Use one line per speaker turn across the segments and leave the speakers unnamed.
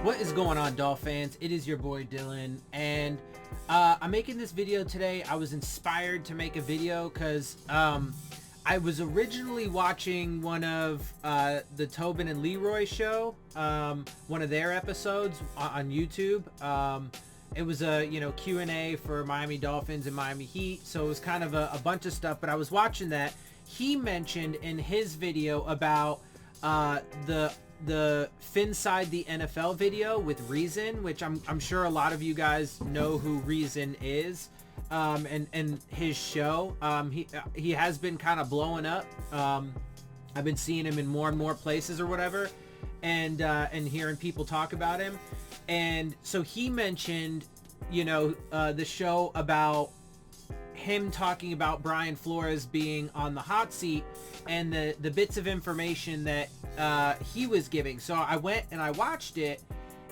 What is going on, Dolphins? It is your boy Dillon, and I'm making this video today. I was inspired to make a video because I was originally watching one of the Tobin and Leroy show, one of their episodes on YouTube. It was a Q&A for Miami Dolphins and Miami Heat, so it was kind of a bunch of stuff. But I was watching that. He mentioned in his video about the Inside the NFL video with Reason, which I'm sure a lot of you guys know who Reason is, and his show. He has been kind of blowing up. I've been seeing him in more and more places or whatever, and hearing people talk about him. And so he mentioned, the show about him talking about Brian Flores being on the hot seat and the bits of information that he was giving. So I went and I watched it,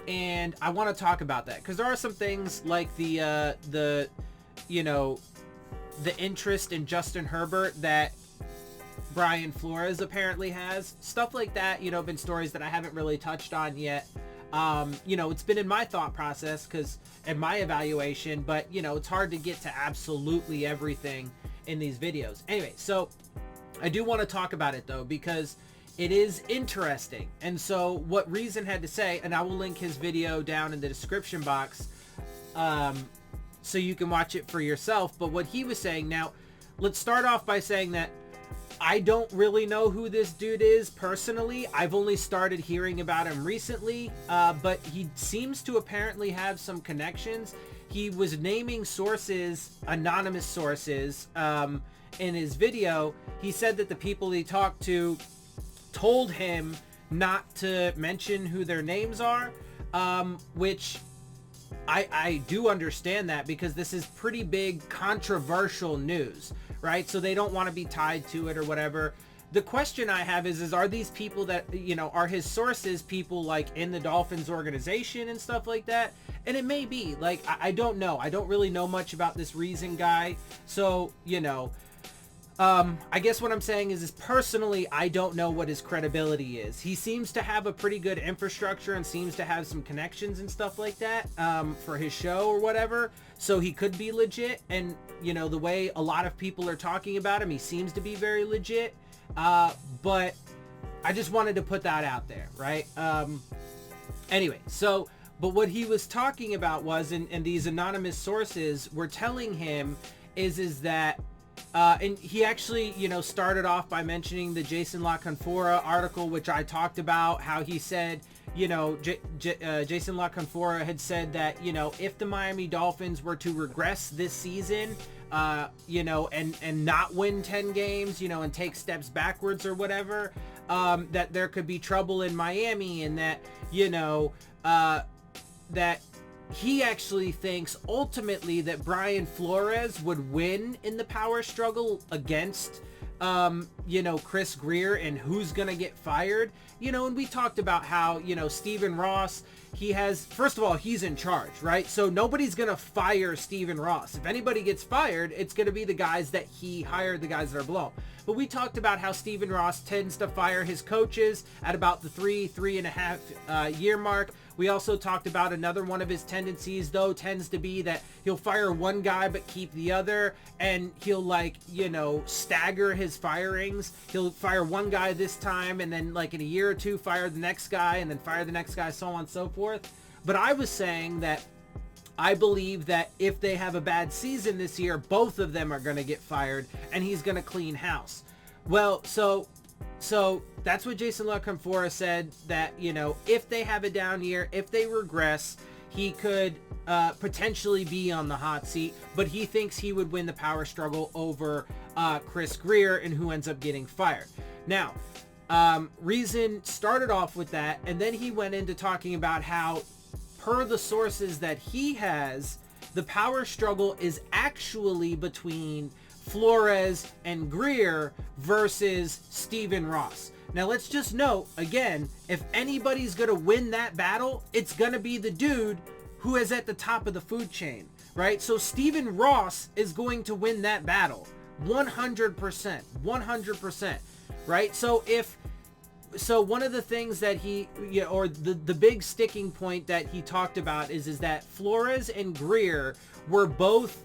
and I want to talk about that because there are some things like the interest in Justin Herbert that Brian Flores apparently has. Stuff like that, been stories that I haven't really touched on yet. It's been in my thought process and my evaluation, but it's hard to get to absolutely everything in these videos. Anyway, so I do want to talk about it though, because it is interesting. And so what Reason had to say, and I will link his video down in the description box, so you can watch it for yourself. But what he was saying, now let's start off by saying that I don't really know who this dude is personally. I've only started hearing about him recently, but he seems to apparently have some connections. He was naming sources, anonymous sources, in his video. He said that the people he talked to told him not to mention who their names are, which I do understand that, because this is pretty big controversial news, right? So they don't want to be tied to it or whatever. The question I have is are these people that, are his sources people like in the Dolphins organization and stuff like that? And it may be, like, I don't know. I don't really know much about this Reason guy. So, I guess what I'm saying is personally, I don't know what his credibility is. He seems to have a pretty good infrastructure and seems to have some connections and stuff like that, for his show or whatever. So he could be legit. And, the way a lot of people are talking about him, he seems to be very legit. But I just wanted to put that out there, right? Anyway, so, but what he was talking about was, and these anonymous sources were telling him is that, and he actually, started off by mentioning the Jason La Canfora article, which I talked about, how he said, Jason La Canfora had said that, if the Miami Dolphins were to regress this season, and not win 10 games, and take steps backwards or whatever, that there could be trouble in Miami, and that, that he actually thinks ultimately that Brian Flores would win in the power struggle against, Chris Grier, and who's going to get fired. And we talked about how, Stephen Ross, first of all, he's in charge, right? So nobody's going to fire Stephen Ross. If anybody gets fired, it's going to be the guys that he hired, the guys that are below. But we talked about how Stephen Ross tends to fire his coaches at about the 3.5 year mark. We also talked about another one of his tendencies, though, tends to be that he'll fire one guy but keep the other, and he'll stagger his firings. He'll fire one guy this time, and then in a year or two fire the next guy, and then fire the next guy, so on and so forth. But I was saying that I believe that if they have a bad season this year, both of them are going to get fired, and he's going to clean house. Well, so that's what Jason La Canfora said, that, if they have a down year, if they regress, he could potentially be on the hot seat, but he thinks he would win the power struggle over Chris Grier, and who ends up getting fired. Now, Reason started off with that, and then he went into talking about how, per the sources that he has, the power struggle is actually between Flores and Grier versus Stephen Ross. Now let's just note, again, if anybody's going to win that battle, it's going to be the dude who is at the top of the food chain, right? So Stephen Ross is going to win that battle 100%, right? So if so one of the things that he, or the big sticking point that he talked about is that Flores and Greer were both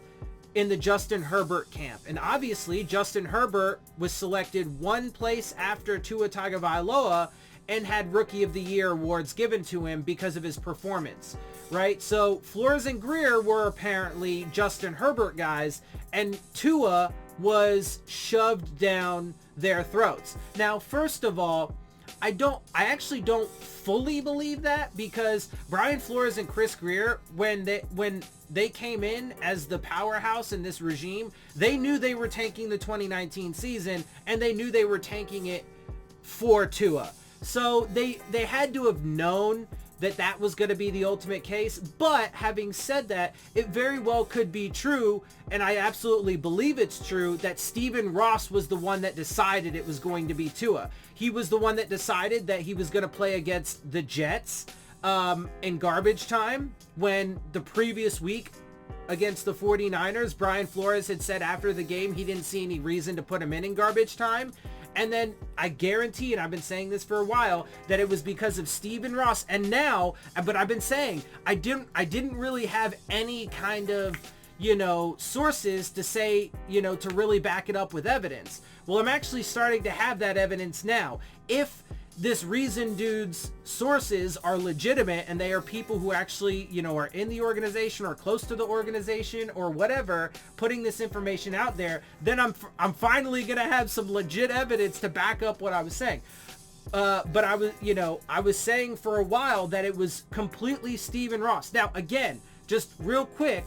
in the Justin Herbert camp. And obviously Justin Herbert was selected one place after Tua Tagovailoa and had Rookie of the Year awards given to him because of his performance, right? So Flores and Greer were apparently Justin Herbert guys, and Tua was shoved down their throats. Now, first of all, I actually don't fully believe that, because Brian Flores and Chris Greer, when they came in as the powerhouse in this regime, they knew they were tanking the 2019 season, and they knew they were tanking it for Tua. So they had to have known that was going to be the ultimate case. But having said that, it very well could be true, and I absolutely believe it's true, that Stephen Ross was the one that decided it was going to be Tua. He was the one that decided that he was going to play against the Jets in garbage time, when the previous week against the 49ers, Brian Flores had said after the game he didn't see any reason to put him in garbage time. And then I guarantee, and I've been saying this for a while, that it was because of Stephen Ross. And now, but I've been saying, I didn't really have any kind of, sources to say, to really back it up with evidence. Well, I'm actually starting to have that evidence now. If this Reason Dude's sources are legitimate and they are people who actually, are in the organization or close to the organization or whatever, putting this information out there, then I'm finally going to have some legit evidence to back up what I was saying. But I was saying for a while that it was completely Stephen Ross. Now, again, just real quick,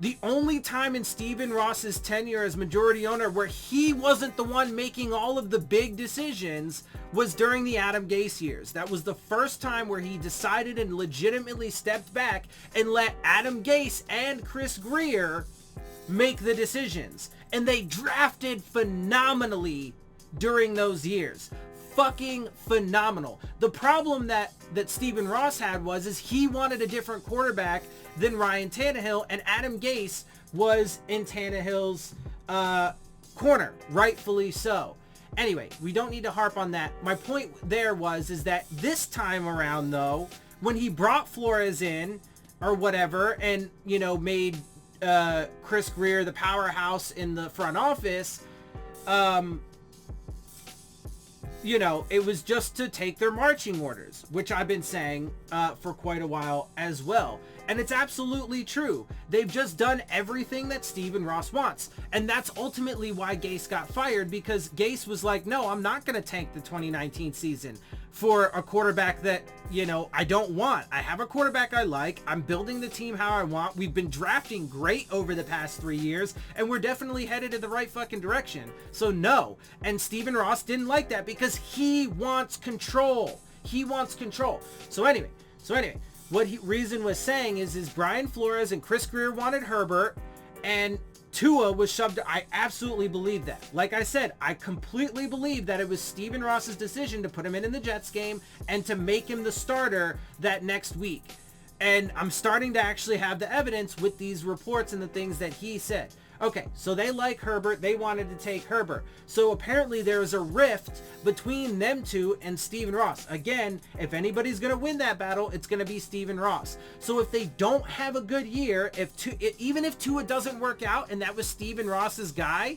the only time in Stephen Ross's tenure as majority owner where he wasn't the one making all of the big decisions was during the Adam Gase years. That was the first time where he decided and legitimately stepped back and let Adam Gase and Chris Greer make the decisions. And they drafted phenomenally during those years. Fucking phenomenal. The problem that Stephen Ross had is he wanted a different quarterback than Ryan Tannehill, and Adam Gase was in Tannehill's corner, rightfully so. Anyway, we don't need to harp on that. My point there is that this time around, though, when he brought Flores in or whatever, and made Chris Greer the powerhouse in the front office, it was just to take their marching orders, which I've been saying for quite a while as well. And it's absolutely true. They've just done everything that Stephen Ross wants. And that's ultimately why Gase got fired, because Gase was like, no, I'm not going to tank the 2019 season for a quarterback that, I don't want. I have a quarterback I like. I'm building the team how I want. We've been drafting great over the past 3 years, and we're definitely headed in the right fucking direction. So no. And Stephen Ross didn't like that because he wants control. He wants control. So anyway, what Reason was saying is Brian Flores and Chris Greer wanted Herbert, and Tua was shoved. I absolutely believe that. Like I said, I completely believe that it was Stephen Ross's decision to put him in the Jets game and to make him the starter that next week. And I'm starting to actually have the evidence with these reports and the things that he said. Okay, so they like Herbert. They wanted to take Herbert. So apparently there is a rift between them two and Stephen Ross. Again, if anybody's going to win that battle, it's going to be Stephen Ross. So if they don't have a good year, even if Tua doesn't work out and that was Stephen Ross's guy,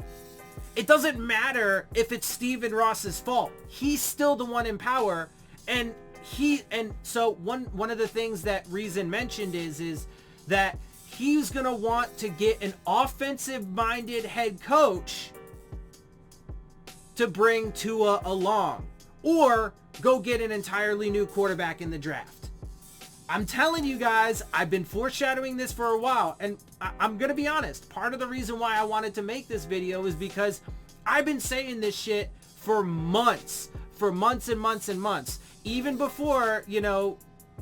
it doesn't matter if it's Stephen Ross's fault. He's still the one in power. And so one of the things that Reason mentioned is that he's going to want to get an offensive-minded head coach to bring Tua along, or go get an entirely new quarterback in the draft. I'm telling you guys, I've been foreshadowing this for a while, and I'm going to be honest. Part of the reason why I wanted to make this video is because I've been saying this shit for months and months and months. Even before,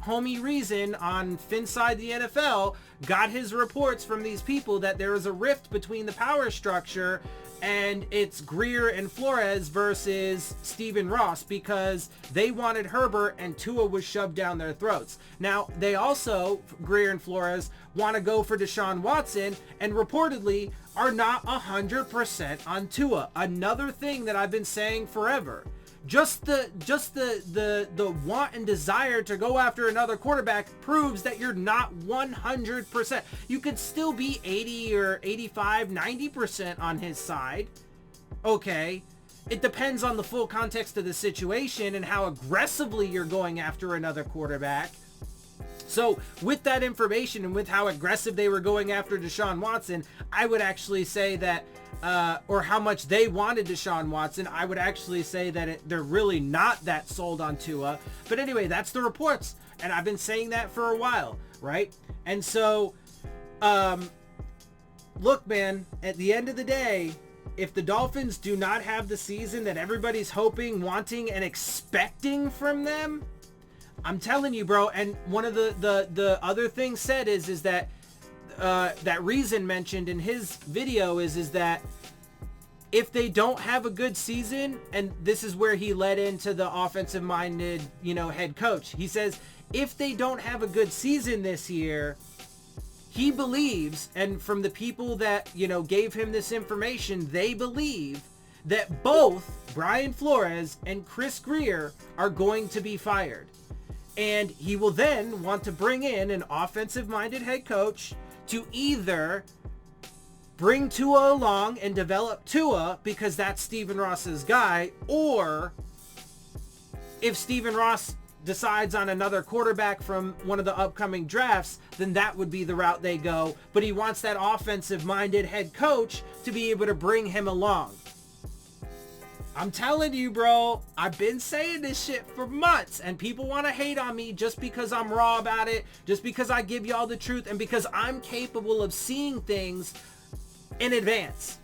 homie Reason on Phins side the NFL got his reports from these people that there is a rift between the power structure, and it's Greer and Flores versus Stephen Ross because they wanted Herbert and Tua was shoved down their throats. Now, they also, Greer and Flores, want to go for Deshaun Watson and reportedly are not 100% on Tua. Another thing that I've been saying forever. Just the want and desire to go after another quarterback proves that you're not 100%. You could still be 80 or 85, 90% on his side. Okay. It depends on the full context of the situation and how aggressively you're going after another quarterback. So with that information and with how aggressive they were going after Deshaun Watson, I would actually say that, or how much they wanted Deshaun Watson, I would actually say that they're really not that sold on Tua. But anyway, that's the reports. And I've been saying that for a while, right? And so, look, man, at the end of the day, if the Dolphins do not have the season that everybody's hoping, wanting, and expecting from them, I'm telling you, bro. And one of the other things said is that that Reason mentioned in his video is that if they don't have a good season, and this is where he led into the offensive minded, head coach. He says, if they don't have a good season this year, he believes, and from the people that, gave him this information, they believe that both Brian Flores and Chris Grier are going to be fired. And he will then want to bring in an offensive-minded head coach to either bring Tua along and develop Tua because that's Stephen Ross's guy, or if Stephen Ross decides on another quarterback from one of the upcoming drafts, then that would be the route they go. But he wants that offensive-minded head coach to be able to bring him along. I'm telling you, bro, I've been saying this shit for months, and people want to hate on me just because I'm raw about it, just because I give y'all the truth, and because I'm capable of seeing things in advance.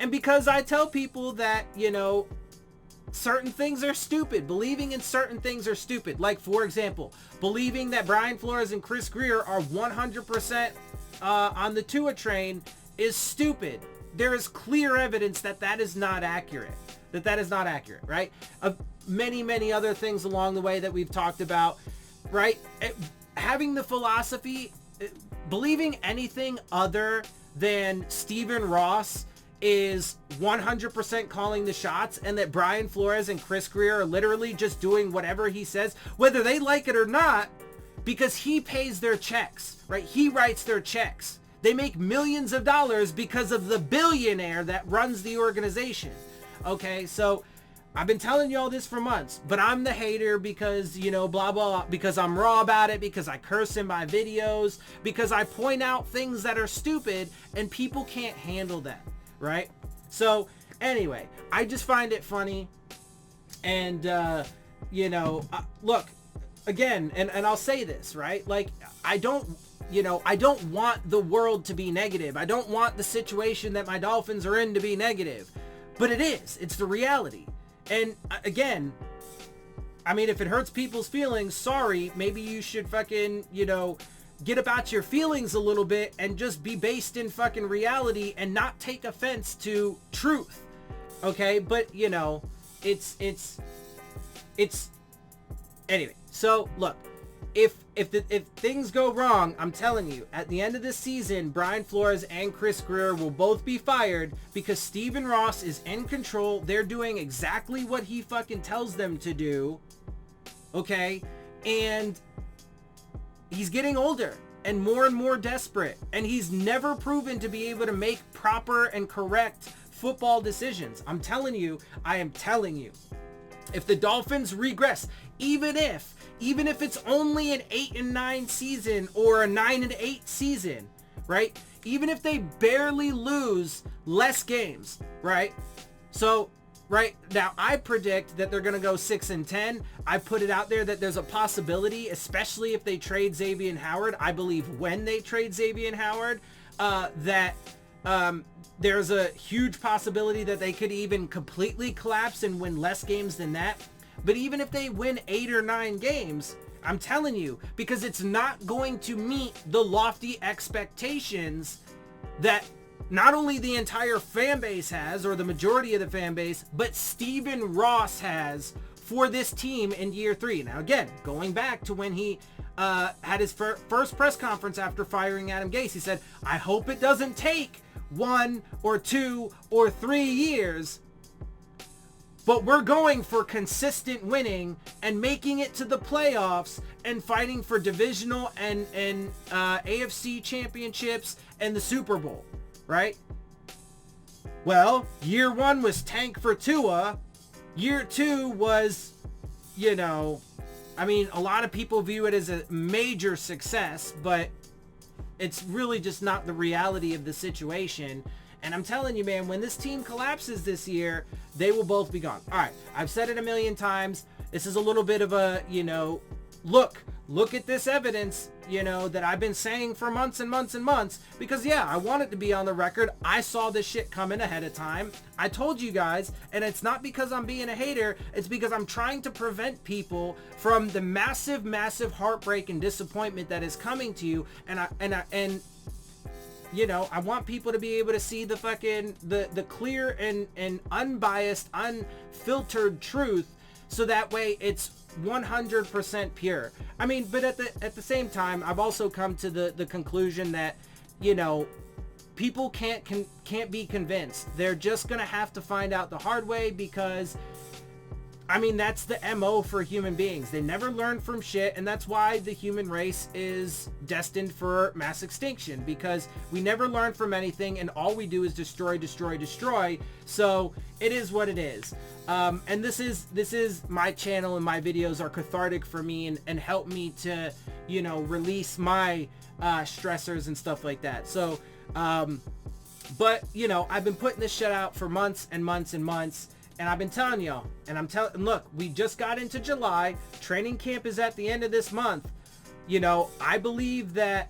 And because I tell people that, certain things are stupid. Believing in certain things are stupid. Like, for example, believing that Brian Flores and Chris Grier are 100% on the Tua train is stupid. There is clear evidence that is not accurate. That is not accurate, right? Many, many other things along the way that we've talked about, right? Having the philosophy, believing anything other than Stephen Ross is 100% calling the shots, and that Brian Flores and Chris Grier are literally just doing whatever he says, whether they like it or not, because he pays their checks, right? He writes their checks. They make millions of dollars because of the billionaire that runs the organization. Okay, so I've been telling you all this for months, but I'm the hater because, blah, blah, because I'm raw about it, because I curse in my videos, because I point out things that are stupid and people can't handle that, right? So anyway, I just find it funny. And, look, again, and I'll say this, right? Like, I don't want the world to be negative. I don't want the situation that my Dolphins are in to be negative. But it is. It's the reality. And again, I mean, if it hurts people's feelings, sorry. Maybe you should fucking, get about your feelings a little bit and just be based in fucking reality and not take offense to truth. Okay? But, it's anyway. So, look. If things go wrong, I'm telling you, at the end of this season, Brian Flores and Chris Grier will both be fired because Stephen Ross is in control. They're doing exactly what he fucking tells them to do. Okay? And he's getting older and more desperate. And he's never proven to be able to make proper and correct football decisions. I am telling you, if the Dolphins regress, even if it's only an 8-9 season or a 9-8 season, right? Even if they barely lose less games, right? So, right now, I predict that they're going to go 6-10. I put it out there that there's a possibility, especially if they trade Xavier Howard. I believe when they trade Xavier Howard, that there's a huge possibility that they could even completely collapse and win less games than that. But even if they win 8 or 9 games, I'm telling you, because it's not going to meet the lofty expectations that not only the entire fan base has, or the majority of the fan base, but Stephen Ross has for this team in year 3. Now, again, going back to when he had his first press conference after firing Adam Gase, he said, I hope it doesn't take 1 or 2 or 3 years. But we're going for consistent winning and making it to the playoffs and fighting for divisional and AFC championships and the Super Bowl, right? Well, year 1 was tank for Tua. Year 2 was, you know, I mean, a lot of people view it as a major success, but it's really just not the reality of the situation. And I'm telling you, man, when this team collapses this year, they will both be gone. All right, I've said it a million times. This is a little bit of a, you know, look at this evidence, you know, that I've been saying for months and months and months. Because, yeah, I want it to be on the record. I saw this shit coming ahead of time. I told you guys, and it's not because I'm being a hater. It's because I'm trying to prevent people from the massive, massive heartbreak and disappointment that is coming to you. And you know, I want people to be able to see the fucking, the clear and unbiased, unfiltered truth, so that way it's 100% pure. I mean, but at the same time, I've also come to the conclusion that, you know, people can't be convinced. They're just gonna have to find out the hard way, because I mean, that's the MO for human beings. They never learn from shit, and that's why the human race is destined for mass extinction, because we never learn from anything, and all we do is destroy, destroy, destroy. So it is what it is. And this is my channel, and my videos are cathartic for me and help me to, you know, release my stressors and stuff like that. So, but, you know, I've been putting this shit out for months and months and months. And I've been telling y'all, and look, we just got into July. Training camp is at the end of this month. You know, I believe that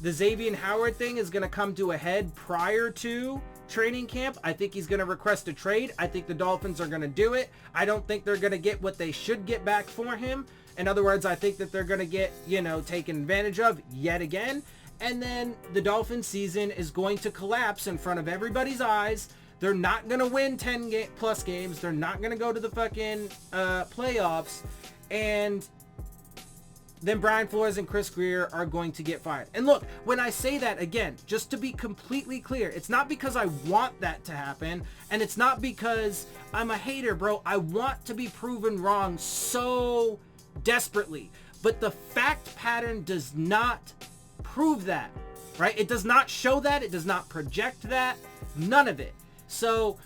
the Xavier Howard thing is going to come to a head prior to training camp. I think he's going to request a trade. I think the Dolphins are going to do it. I don't think they're going to get what they should get back for him. In other words, I think that they're going to get, you know, taken advantage of yet again. And then the Dolphin season is going to collapse in front of everybody's eyes. They're not going to win 10 plus games. They're not going to go to the fucking playoffs. And then Brian Flores and Chris Grier are going to get fired. And look, when I say that, again, just to be completely clear, it's not because I want that to happen. And it's not because I'm a hater, bro. I want to be proven wrong so desperately. But the fact pattern does not prove that, right? It does not show that. It does not project that. None of it. So,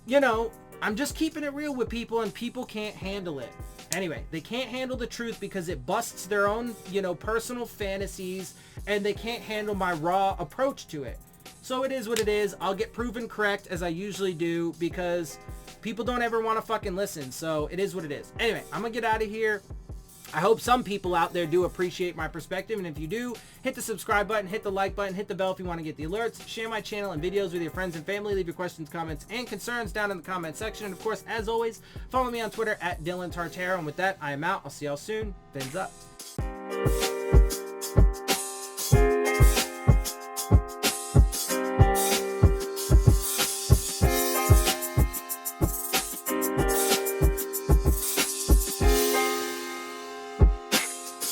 you know, I'm just keeping it real with people, and people can't handle it. Anyway, they can't handle the truth because it busts their own, you know, personal fantasies, and they can't handle my raw approach to it. So it is what it is. I'll get proven correct, as I usually do, because people don't ever want to fucking listen. So it is what it is. Anyway, I'm going to get out of here. I hope some people out there do appreciate my perspective, and if you do, hit the subscribe button, hit the like button, hit the bell if you want to get the alerts, share my channel and videos with your friends and family, leave your questions, comments, and concerns down in the comment section, and of course, as always, follow me on Twitter at Dillon Tartaro, and with that, I am out. I'll see y'all soon. Fins up.